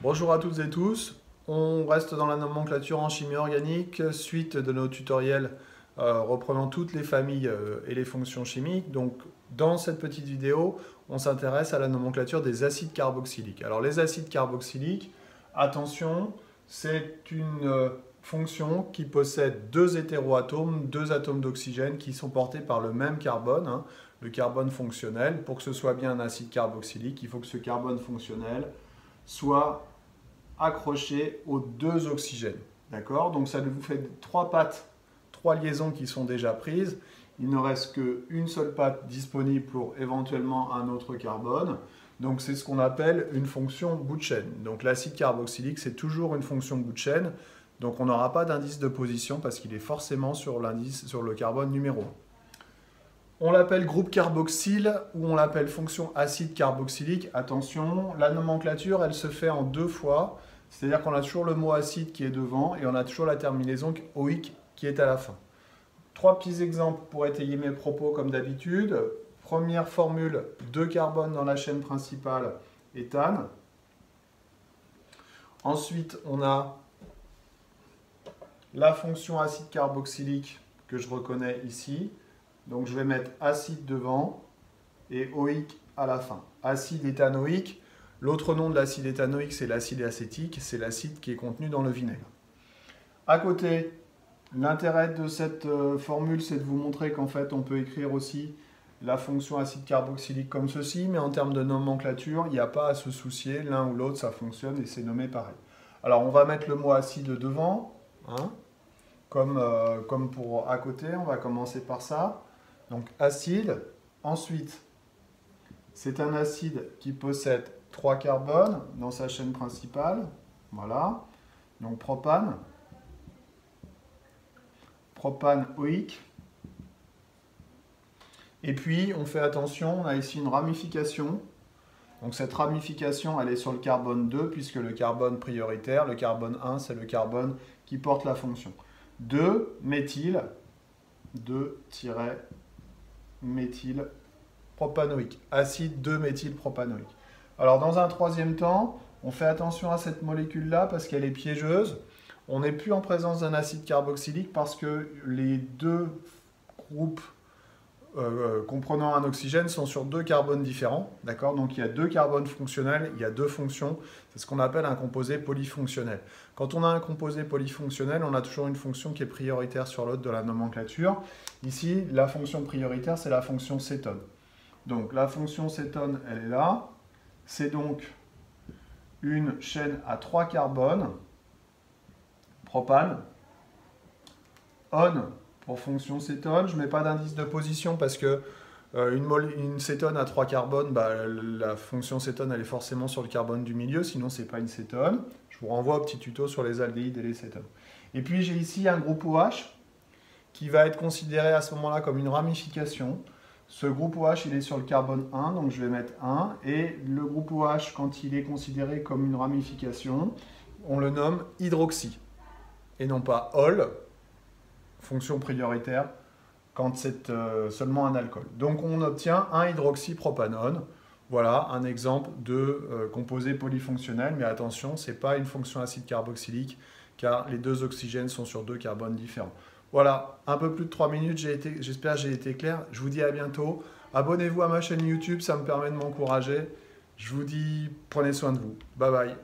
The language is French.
Bonjour à toutes et tous, on reste dans la nomenclature en chimie organique, suite de nos tutoriels reprenant toutes les familles et les fonctions chimiques. Donc dans cette petite vidéo, on s'intéresse à la nomenclature des acides carboxyliques. Alors les acides carboxyliques, attention, c'est une fonction qui possède deux hétéroatomes, deux atomes d'oxygène qui sont portés par le même carbone, hein, le carbone fonctionnel. Pour que ce soit bien un acide carboxylique, il faut que ce carbone fonctionnel soit accroché aux deux oxygènes. D'accord? Donc ça vous fait trois pattes, trois liaisons qui sont déjà prises. Il ne reste qu'une seule patte disponible pour éventuellement un autre carbone. Donc c'est ce qu'on appelle une fonction bout de chaîne. Donc l'acide carboxylique, c'est toujours une fonction bout de chaîne. Donc on n'aura pas d'indice de position parce qu'il est forcément sur l'indice, sur le carbone numéro 1. On l'appelle groupe carboxyle ou on l'appelle fonction acide carboxylique. Attention, la nomenclature, elle se fait en deux fois. C'est-à-dire qu'on a toujours le mot acide qui est devant et on a toujours la terminaison oïque qui est à la fin. Trois petits exemples pour étayer mes propos comme d'habitude. Première formule, 2 carbones dans la chaîne principale, éthane. Ensuite, on a la fonction acide carboxylique que je reconnais ici. Donc je vais mettre acide devant et oïque à la fin. Acide éthanoïque. L'autre nom de l'acide éthanoïque, c'est l'acide acétique. C'est l'acide qui est contenu dans le vinaigre. À côté, l'intérêt de cette formule, c'est de vous montrer qu'en fait, on peut écrire aussi la fonction acide carboxylique comme ceci, mais en termes de nomenclature, il n'y a pas à se soucier. L'un ou l'autre, ça fonctionne et c'est nommé pareil. Alors, on va mettre le mot acide devant, hein, comme pour à côté. On va commencer par ça. Donc, acide. Ensuite, c'est un acide qui possède 3 carbones dans sa chaîne principale. Voilà. Donc, propane. Propane oïque. Et puis, on fait attention, on a ici une ramification. Donc, cette ramification, elle est sur le carbone 2, puisque le carbone prioritaire, le carbone 1, c'est le carbone qui porte la fonction. 2-méthyle, 2-méthyle propanoïque, acide 2-méthylpropanoïque. Alors, dans un troisième temps, on fait attention à cette molécule-là parce qu'elle est piégeuse. On n'est plus en présence d'un acide carboxylique parce que les deux groupes comprenant un oxygène sont sur deux carbones différents. D'accord? Donc il y a deux carbones fonctionnels, il y a deux fonctions. C'est ce qu'on appelle un composé polyfonctionnel. Quand on a un composé polyfonctionnel, on a toujours une fonction qui est prioritaire sur l'autre de la nomenclature. Ici, la fonction prioritaire, c'est la fonction cétone. Donc la fonction cétone, elle est là. C'est donc une chaîne à 3 carbones. Propane. On pour fonction cétone. Je ne mets pas d'indice de position parce que une cétone à 3 carbones, la fonction cétone, elle est forcément sur le carbone du milieu, sinon ce n'est pas une cétone. Je vous renvoie au petit tuto sur les aldéhydes et les cétones. Et puis j'ai ici un groupe OH qui va être considéré à ce moment-là comme une ramification. Ce groupe OH, il est sur le carbone 1, donc je vais mettre 1. Et le groupe OH, quand il est considéré comme une ramification, on le nomme hydroxy. Et non pas ol, fonction prioritaire, quand c'est seulement un alcool. Donc on obtient un hydroxypropanone. Voilà un exemple de composé polyfonctionnel, mais attention, ce n'est pas une fonction acide carboxylique, car les deux oxygènes sont sur deux carbones différents. Voilà, un peu plus de 3 minutes, j'espère que j'ai été clair. Je vous dis à bientôt. Abonnez-vous à ma chaîne YouTube, ça me permet de m'encourager. Je vous dis, prenez soin de vous. Bye bye.